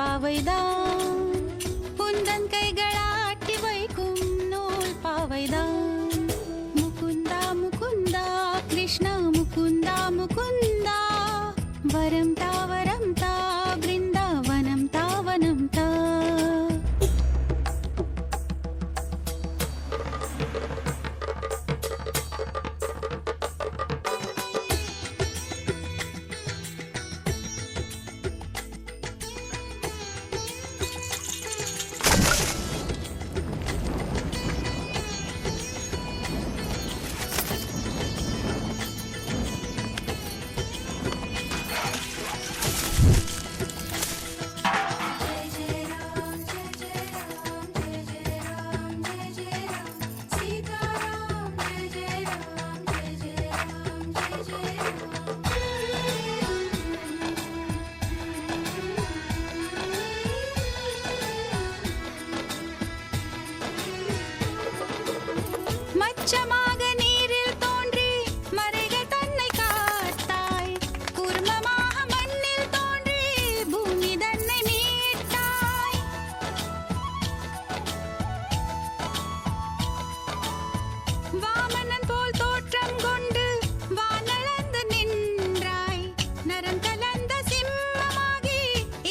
பாவைதான் உந்தன் கைகளாட்டி வைக்கும் நூல் பாவைதான் முகுந்தா முகுந்தா கிருஷ்ணா முகுந்தா முகுந்தா வரம் தா பிருந்தாவனம் தாவனம் தா மச்சமாக நீரில் தோன்றி மறைகள் தன்னை காத்தாய் கூர்மமாக மண்ணில் தோன்றி பூமி தன்னை மீட்டாய் வாமனன் போல் தோற்றம் கொண்டு வானளந்து நின்றாய் நரம் கலந்த சிம்மமாகி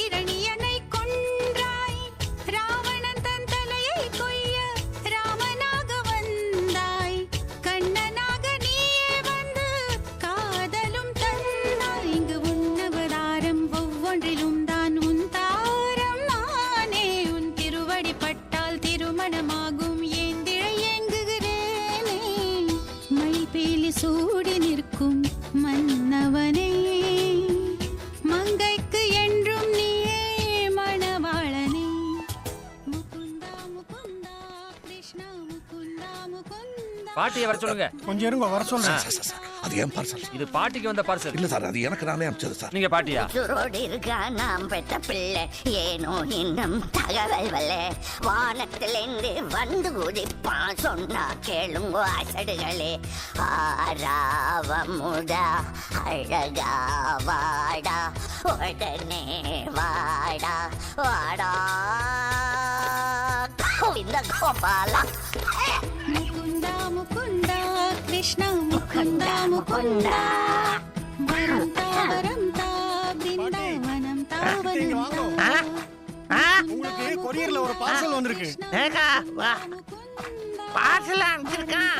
இரணியனை கொன்றாய் ராவணன் தன் தலையை கொய்ய ராமனாக கண்ணனாக நீயே வந்து காதலும் தந்தாய் இங்கு உன்னவதாரம் ஒவ்வொன்றிலும் தான் உன் தாரம் நானே உன் திருவடி பட்டால் திருமணமாகும் ஏந்திழை ஏங்குகிறேனே மயில்பீலி சூடி நிற்கும் மன்னவனே மங்கைக்கு என்றும் நீயே மணவாளனே முகுந்தா முகுந்தா கிருஷ்ணா முகுந்தா முகுந்தா பாட்டியை வர சொல்லுங்க. கொஞ்சம் இருங்க, வர சொல்றேன். அது ஏன் பார்சல்? இது பாட்டிக்கு வந்த பார்சல். இல்ல சார், அது எனக்கு நானே அனுப்பிச்சது சார். நீங்க பாட்டியா? சுரோடு இருக்கா நாம் பெற்ற பிள்ளை, ஏனோ இன்னும் தகவல் வல்ல. வானத்திலிருந்து வந்து குதிப்பான், சொன்னா கேளுங்க அசடுகளே. ஆராவமுடா அழகா வாடா, உடனே வாடா வாடா இந்த கோபாலா. முகுந்தா முகுந்தா கிருஷ்ணா முகுந்தா முகுந்தா வரம் தா பிருந்தாவனம் தாவனம் தா. உங்களுக்கு கொரியர்ல ஒரு பார்சல் வந்திருக்கு. பார்சல் அனுப்பிச்சிருக்கான்.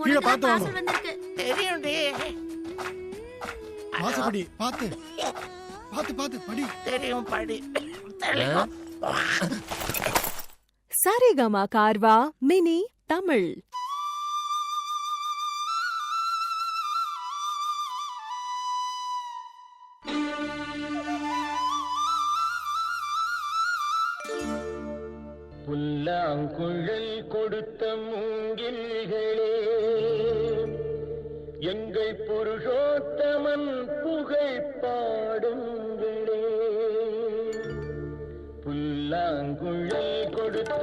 கீழே பார்த்து வாங்க. தெரியும் வாசப்படி பார்த்து பார்த்து பார்த்து படி. தெரியும் படி. சரிகமா கார்வா மினி தமிழ். புல்லாங்குழல் கொடுத்த மூங்கில்களே, எங்கள் புருஷோத்தமன் புகழ் பாடுங்களே. புல்லாங்குழல் கொடுத்த